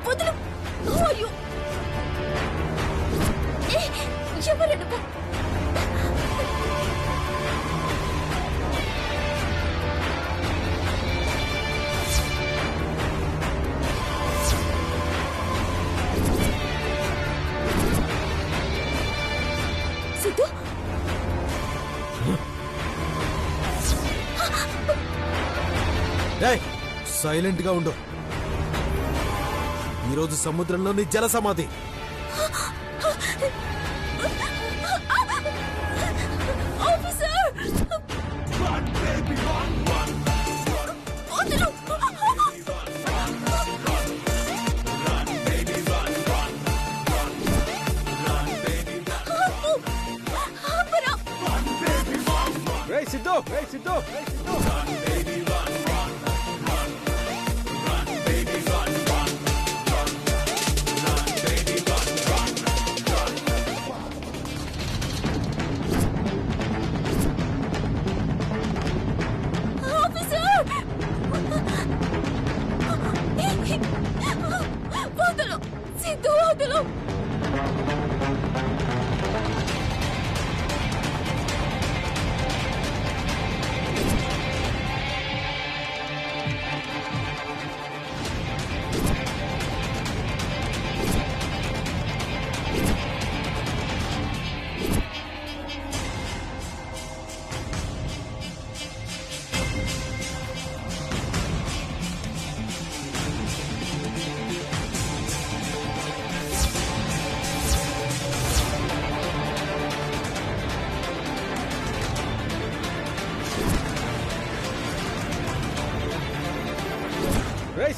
వదలు. అయ్యో, ఎవరు నువ్వు? సిద్ధు, సైలెంట్ గా ఉండు. ఈరోజు సముద్రంలో నీ జల సమాధి. సిద్ధు, సిద్ధు, వదలు సిద్ధు, వదలు.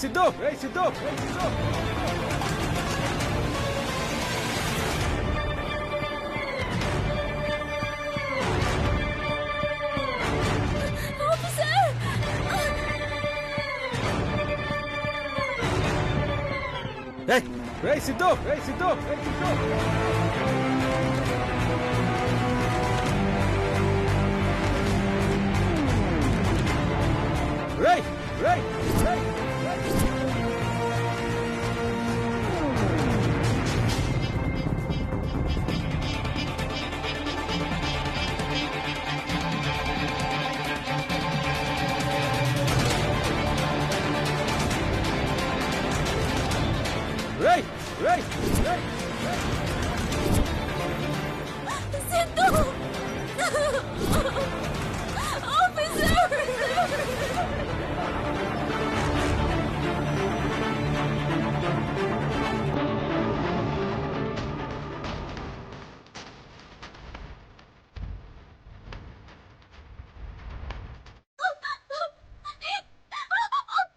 సిద్ధు, సిద్ధు, సిద్ధు, సిద్ధు,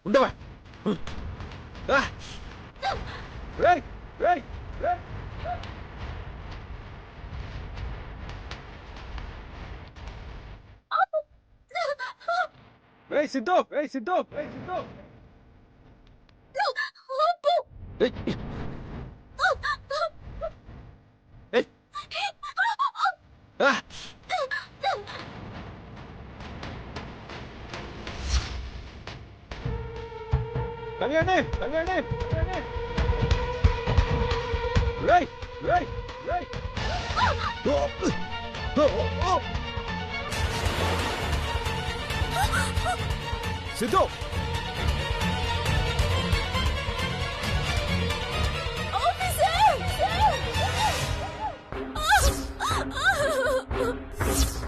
ఉండవా? సిద్ధు, సిద్ధు, సిద్ధు, కళ్యాణి, కళ్యాణి, కళ్యాణి, సిద్ధు,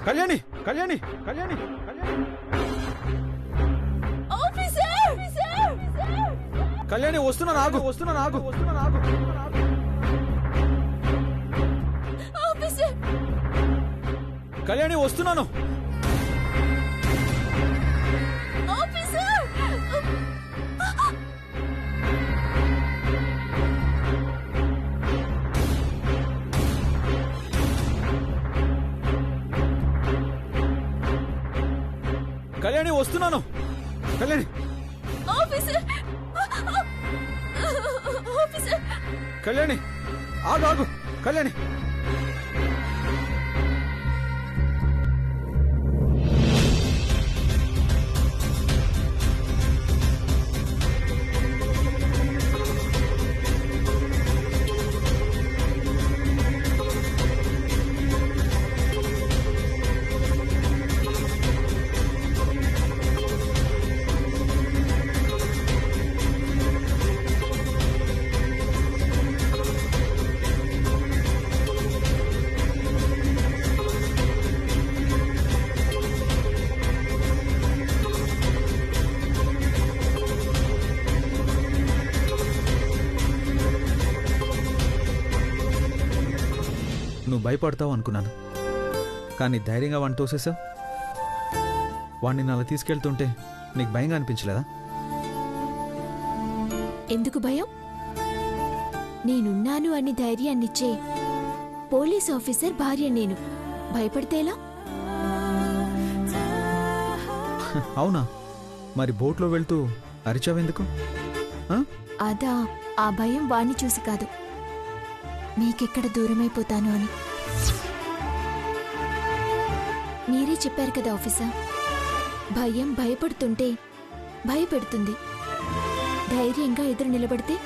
కళ్యాణి, కళ్యాణి, కళ్యాణి, కళ్యాణి, వస్తున్నా నాగు, వస్తున్నా నాగు, వస్తున్నా నాగు, కళ్యాణి, వస్తున్నాను. కళ్యాణి, వస్తున్నాను. కళ్యాణి, కళ్యాణి, ఆగు, ఆగు, కళ్యాణి. నువ్వు భయపడతావు అనుకున్నాను, కానీ ధైర్యంగా వాడిని తోసేసావు. వాడిని అలా తీసుకెళ్తుంటే నీకు భయంగా అనిపించలేదా? ఎందుకు భయం? నేనున్నాను అని ధైర్యాన్నిచ్చే పోలీస్ ఆఫీసర్ భార్య నేను. భయపడితేలా? అవునా? మరి బోట్లో వెళ్తూ అరిచావెందుకు? అదా, ఆ భయం వాణ్ణి చూసి కాదు, మీకెక్కడ దూరమైపోతాను అని. మీరే చెప్పారు కదా ఆఫీసర్, భయం భయపడుతుంటే భయపెడుతుంది, ధైర్యంగా ఎదురు నిలబడితే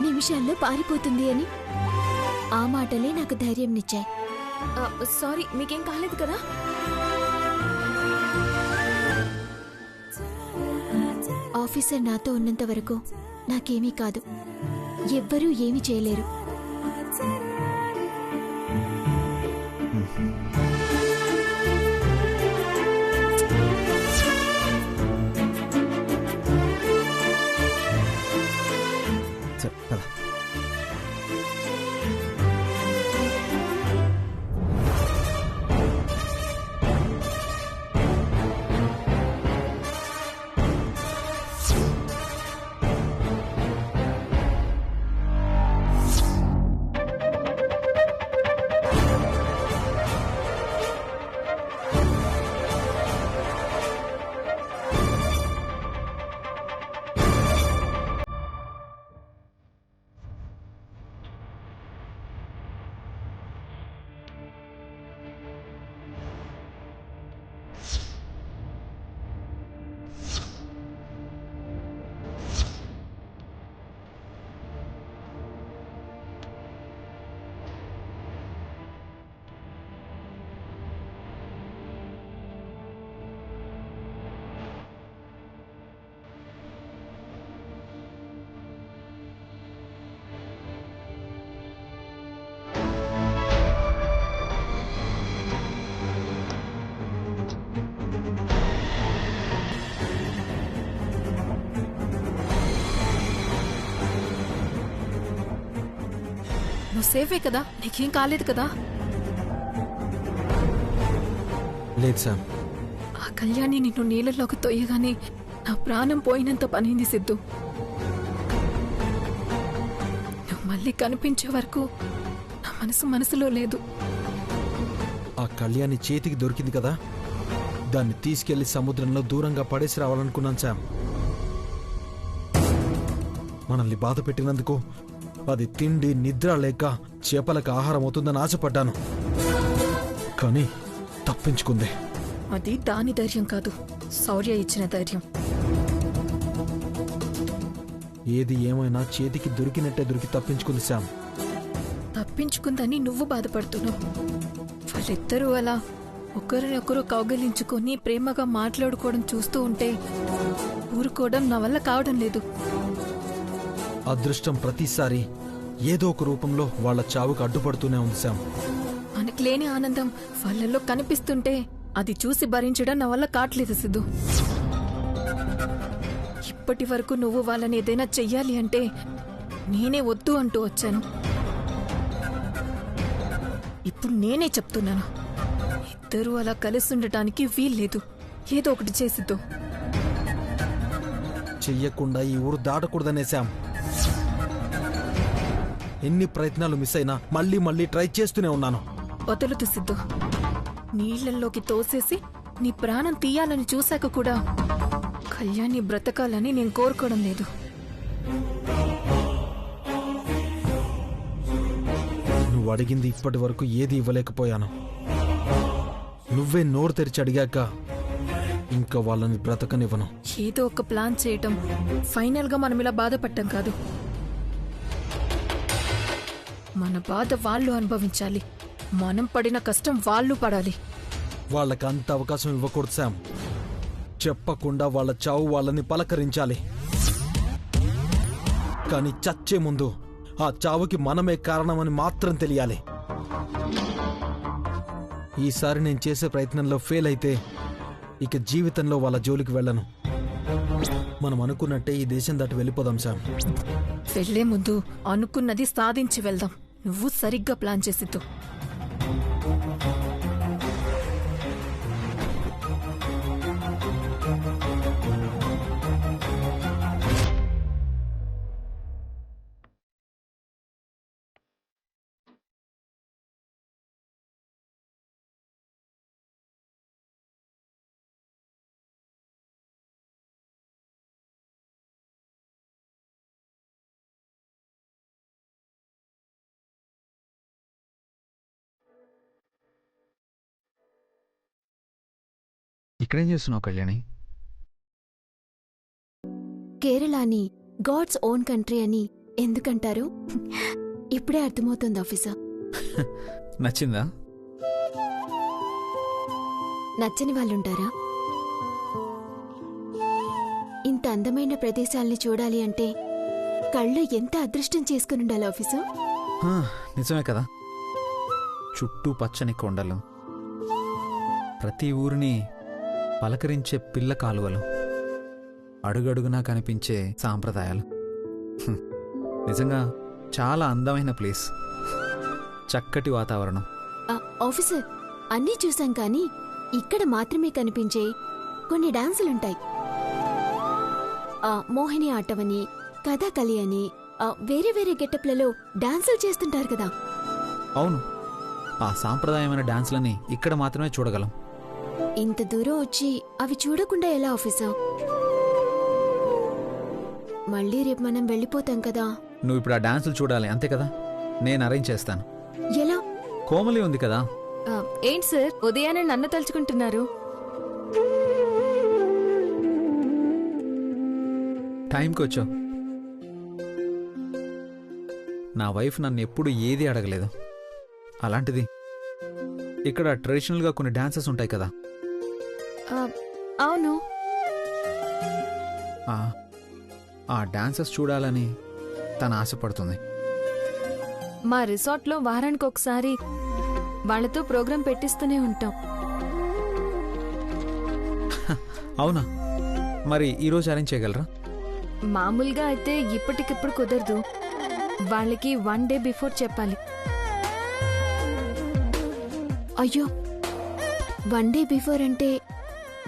నిమిషాల్లో పారిపోతుంది అని. ఆ మాటలే నాకు ధైర్యంనిచ్చాయి. సారీ, మీకేం కాలేదు కదా? ఆఫీసర్ నాతో ఉన్నంత వరకు నాకేమీ కాదు. ఎవ్వరూ ఏమీ చేయలేరు. సరే, పద. నువ్వు సేఫే కదా? నీకేం కాలేదు కదా? లేదు సామ్. ఆ కళ్యాణి నిన్ను నీళ్ళలోకి తొయ్యగానే నా ప్రాణం పోయినంత పనింది సిద్ధు. నువ్వు మళ్ళీ కనిపించే వరకు నా మనసులో లేదు. ఆ కళ్యాణి చేతికి దొరికింది కదా, దాన్ని తీసుకెళ్లి సముద్రంలో దూరంగా పడేసి రావాలనుకున్నాను శామ్. మనల్ని బాధ పెట్టినందుకు అది తిండి నిద్ర లేక చేపలకు ఆహారం అవుతుందని ఆశపడ్డాను, కానీ తప్పించుకుంది. అది దాని ధైర్యం కాదు, శౌర్య ఇచ్చిన ధైర్యం. ఏది ఏమైనా చేతికి దొరికినట్టే దొరికి తప్పించుకుంది శామ్. తప్పించుకుందని నువ్వు బాధపడుతున్నావు. వాళ్ళిద్దరూ అలా ఒకరినొకరు కౌగిలించుకొని ప్రేమగా మాట్లాడుకోవడం చూస్తూ ఉంటే ఊరుకోవడం నా వల్ల కావడం లేదు. అదృష్టం ప్రతిసారి ఏదో ఒక రూపంలో వాళ్ళ చావుకు అడ్డుపడుతూనే ఉంది శామ్. మనకు లేని ఆనందం వాళ్ళల్లో కనిపిస్తుంటే అది చూసి భరించడం నా వల్ల కావట్లేదు సిద్ధు. ఇప్పటి వరకు నువ్వు వాళ్ళని ఏదైనా చెయ్యాలి అంటే నేనే వద్దు అంటూ వచ్చాను. ఇప్పుడు నేనే చెప్తున్నాను, ఇద్దరూ అలా కలిసి ఉండటానికి వీల్లేదు. ఏదో ఒకటి చేసిద్దు. చెయ్యకుండా ఈ ఊరు దాటకూడదనే శామ్. ఎన్ని ప్రయత్నాలు మిస్ అయినా మళ్ళీ మళ్ళీ ట్రై చేస్తూనే ఉన్నాను. వదులుతు సిద్ధు. నీళ్లలోకి తోసేసి నీ ప్రాణం తీయాలని చూశాక కూడా కళ్యాణి బ్రతకాలని నేను కోరుకోవడం లేదు. నువ్వు అడిగింది ఇప్పటి వరకు ఏది ఇవ్వలేకపోయాను. నువ్వే నోరు తెరిచి అడిగాక ఇంకా వాళ్ళని బ్రతకనివ్వను. ఏదో ఒక ప్లాన్ చేయటం, ఫైనల్ గా మనం ఇలా బాధపడటం కాదు. మన బాధ వాళ్ళు అనుభవించాలి, మనం పడిన కష్టం వాళ్ళు పడాలి. వాళ్ళకి అంత అవకాశం ఇవ్వకూడదు శామ్. చెప్పకుండా వాళ్ళ చావు వాళ్ళని పలకరించాలి. కానీ చచ్చే ముందు ఆ చావుకి మనమే కారణమని మాత్రం తెలియాలి. ఈసారి నేను చేసే ప్రయత్నంలో ఫెయిల్ అయితే ఇక జీవితంలో వాళ్ళ జోలికి వెళ్ళను. మనం అనుకున్నట్టే ఈ దేశం దాటి వెళ్ళిపోదాం శామ్. వెళ్లే ముందు అనుకున్నది సాధించి వెళ్దాం. నువ్వు సరిగ్గా ప్లాన్ చేసిద్దు. ఇక్కడేం చేస్తున్నావు కళ్యాణి? కేరళని గాడ్స్ ఓన్ కంట్రీ అని ఎందుకంటారు? ఇప్పుడే అర్థమవుతుంది ఆఫీసర్. నచ్చిందా? నచ్చని వాళ్ళుంటారా? ఇంత అందమైన ప్రదేశాల్ని చూడాలి అంటే కళ్ళు ఎంత అదృష్టం చేసుకునుండాలి ఆఫీసర్. నిజమే కదా. చుట్టూ పచ్చని కొండలు, ప్రతి ఊరిని పలకరించే పిల్ల కాలువలు, అడుగడుగునా కనిపించే సాంప్రదాయాలు. నిజంగా చాలా అందమైన ప్లేస్, చక్కటి వాతావరణం. ఆఫీసర్, అన్నీ చూసాం కానీ ఇక్కడ మాత్రమే కనిపించే కొన్ని డాన్సులుంటాయి. మోహిని ఆటవని, కథాకళి అని వేరే వేరే గెటప్లలో డాన్సులు చేస్తుంటారు కదా. అవును, ఆ సాంప్రదాయమైన డాన్సులని ఇక్కడ మాత్రమే చూడగలం. ఇంత దూరం వచ్చి అవి చూడకుండా ఎలా ఆఫీసర్? మళ్ళీ రేపు మనం వెళ్ళిపోతాం కదా. నువ్వు ఇప్పుడు ఆ డాన్సులు చూడాలి అంతే కదా. నేను అరేంజ్ చేస్తాను. ఎలా? కోమలి ఉంది కదా. ఏంటి సార్ ఉదయాన్నే నన్ను తలుచుకుంటున్నారు? టైంకి వచ్చావు. నా వైఫ్ నన్ను ఎప్పుడు ఏది అడగలేదు. అలాంటిది ఇక్కడ ట్రెడిషనల్గా కొన్ని డాన్సెస్ ఉంటాయి కదా. అవును. ఆ డాన్సెస్ చూడాలని తను ఆశపడుతుంది. మా రిసార్ట్లో వారానికి ఒకసారి వాళ్ళతో ప్రోగ్రాం పెట్టిస్తూనే ఉంటాం. అవునా? మరి ఈరోజు అరేంజ్ చేయగలరా? మామూలుగా అయితే ఇప్పటికిప్పుడు కుదరదు. వాళ్ళకి 1 డే బిఫోర్ చెప్పాలి. అయ్యో, 1 డే బిఫోర్ అంటే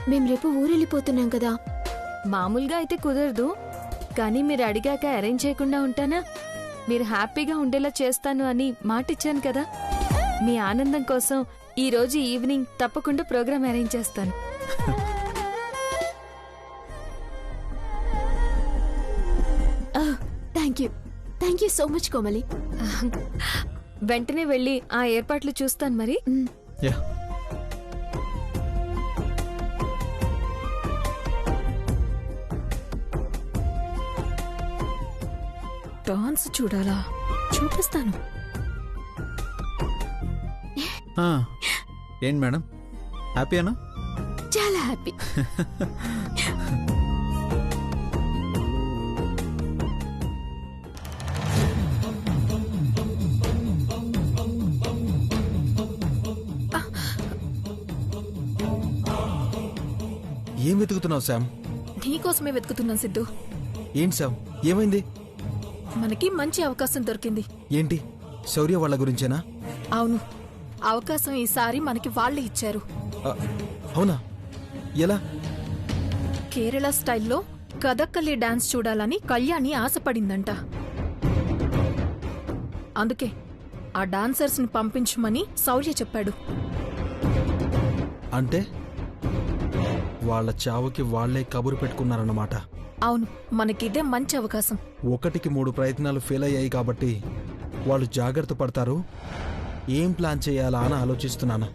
మేం రేపు ఊరెళ్ళిపోతున్నాం కదా. మామూలుగా అయితే కుదరదు, కానీ మీరు అడిగాక అరేంజ్ చేయకుండా ఉంటానా? మీరు హ్యాపీగా ఉండేలా చేస్తాను అని మాటిచ్చాను కదా. మీ ఆనందం కోసం ఈ రోజు ఈవినింగ్ తప్పకుండా ప్రోగ్రాం అరేంజ్ చేస్తాను. Thank you so much Komali. వెంటనే వెళ్ళి ఆ ఏర్పాట్లు చూస్తాను మరి. యా. డాన్స్ చూడాలా? చూపిస్తాను. ఏంటి మేడం, హ్యాపీనా? చాలా హ్యాపీ. ఏం వెతుకుతున్నావు శామ్? నీకోసమే వెతుకుతున్నాను సిద్ధు. ఏంటి శామ్, ఏమైంది? మనకి మంచి అవకాశం దొరికింది. ఏంటి, శౌర్య వాళ్ళ గురించేనా? అవును, అవకాశం ఈసారి మనకి వాళ్ళే ఇచ్చారు. అవునా? ఎలా? కేరళ స్టైల్లో కథక్కలి డాన్స్ చూడాలని కళ్యాణి ఆశపడిందంట. అందుకే ఆ డాన్సర్స్ ని పంపించమని శౌర్య చెప్పాడు. అంటే వాళ్ళ చావుకి వాళ్లే కబురు పెట్టుకున్నారన్నమాట. అవును, మనకిదే మంచి అవకాశం. 1కి 3 ప్రయత్నాలు ఫెయిల్ అయ్యాయి కాబట్టి వాళ్ళు జాగ్రత్త పడతారు. ఏం ప్లాన్ చేయాలా అని ఆలోచిస్తున్నాను.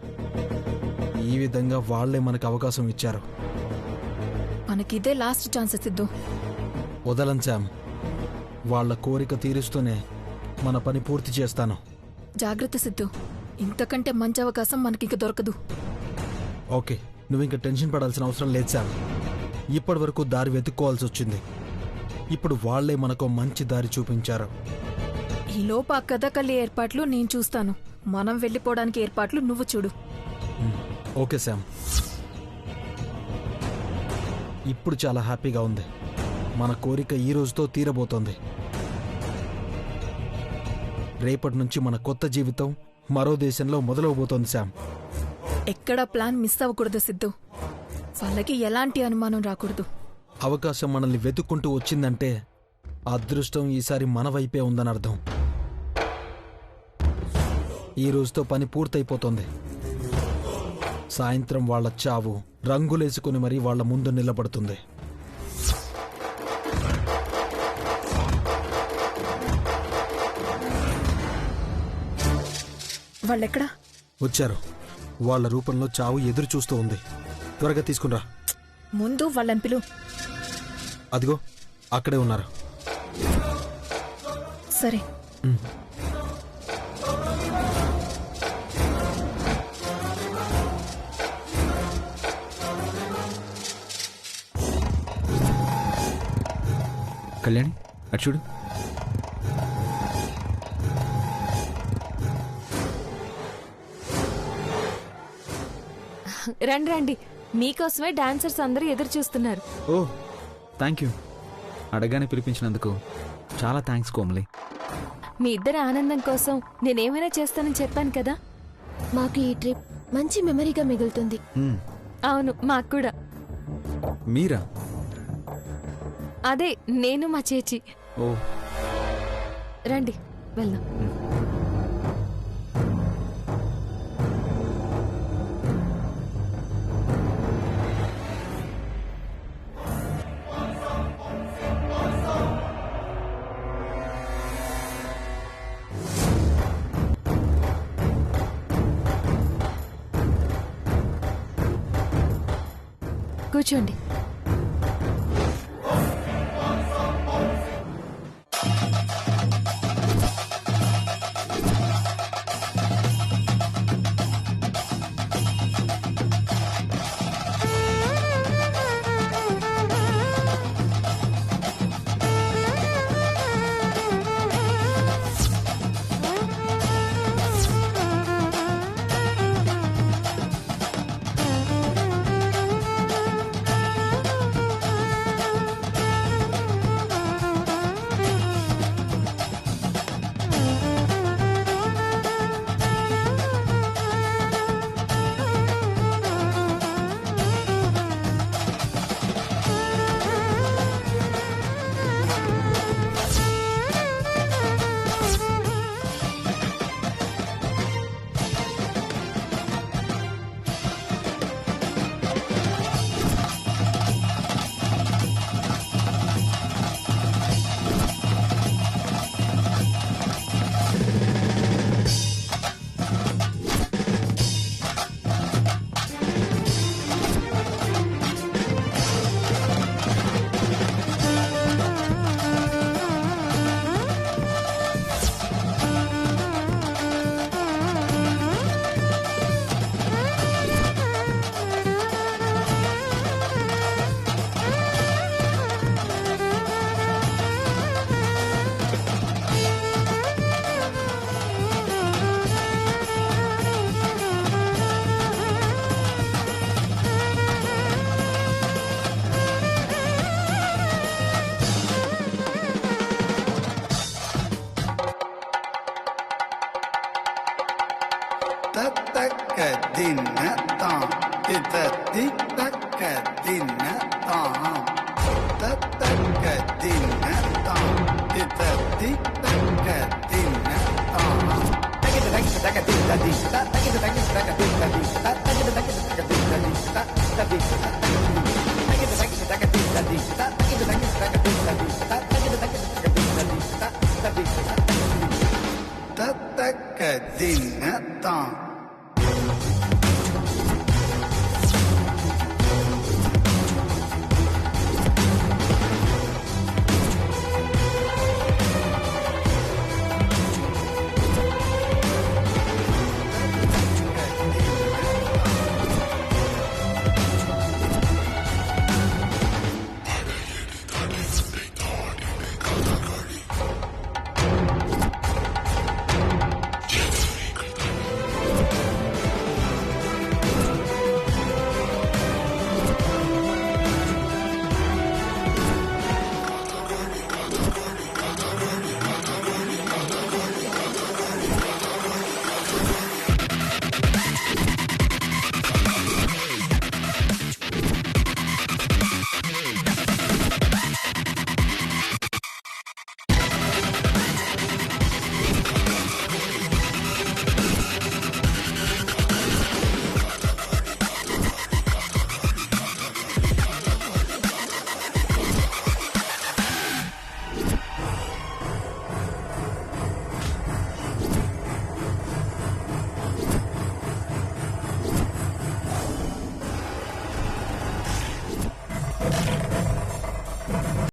ఈ విధంగా వాళ్లే మనకు అవకాశం ఇచ్చారు. మనకిదే లాస్ట్ ఛాన్స్ సిద్ధు. వదలను శామ్, వాళ్ళ కోరిక తీరుస్తూనే మన పని పూర్తి చేస్తాను. జాగ్రత్త సిద్ధు, ఇంతకంటే మంచి అవకాశం మనకింక దొరకదు. ఓకే, నువ్వింక టెన్షన్ పడాల్సిన అవసరం లేదు శామ్. ఇప్పటి వరకు దారి వెతుక్కోవాల్సి వచ్చింది. ఇప్పుడు వాళ్లే మనకు మంచి దారి చూపించారు. ఈలోపు ఆ కథకళి ఏర్పాట్లు నేను చూస్తాను. మనం వెళ్ళిపోవడానికి ఏర్పాట్లు నువ్వు చూడు. ఓకే శామ్, ఇప్పుడు చాలా హ్యాపీగా ఉంది. మన కోరిక ఈ రోజుతో తీరబోతోంది. రేపటి నుంచి మన కొత్త జీవితం మరో దేశంలో మొదలవబోతోంది శామ్. ఎక్కడా ప్లాన్ మిస్ అవ్వకూడదు సిద్ధు. వాళ్ళకి ఎలాంటి అనుమానం రాకూడదు. అవకాశం మనల్ని వెతుక్కుంటూ వచ్చిందంటే అదృష్టం ఈసారి మన వైపే ఉందని అర్థం. ఈ రోజుతో పని పూర్తయిపోతోంది. సాయంత్రం వాళ్ళ చావు రంగులేసుకుని మరీ వాళ్ళ ముందు నిలబడుతుంది. వాళ్ళెక్కడా? వచ్చారు. వాళ్ళ రూపంలో చావు ఎదురు చూస్తూ ఉంది. త్వరగా తీసుకునిరా. ముందు వాళ్ళని పిలు. అదిగో అక్కడే ఉన్నారు. సరే. కళ్యాణి అటు చూడు. రండి రండి, మీకోసమే డాన్సర్స్ అందరూ ఎదురు చూస్తున్నారు. ఓ థ్యాంక్ యూ. అడగానే పిలిపించినందుకు చాలా థ్యాంక్స్ కోమలి. మీ ఇద్దరి ఆనందం కోసం నేనేమైనా చేస్తానని చెప్పాను కదా. మాకు ఈ ట్రిప్ మంచి మెమరీగా మిగులుతుంది. అవును, మాకు కూడా. మీరా? అదే నేను మా చేచి. ఓ రండి వెళ్దాం. కూర్చోండి.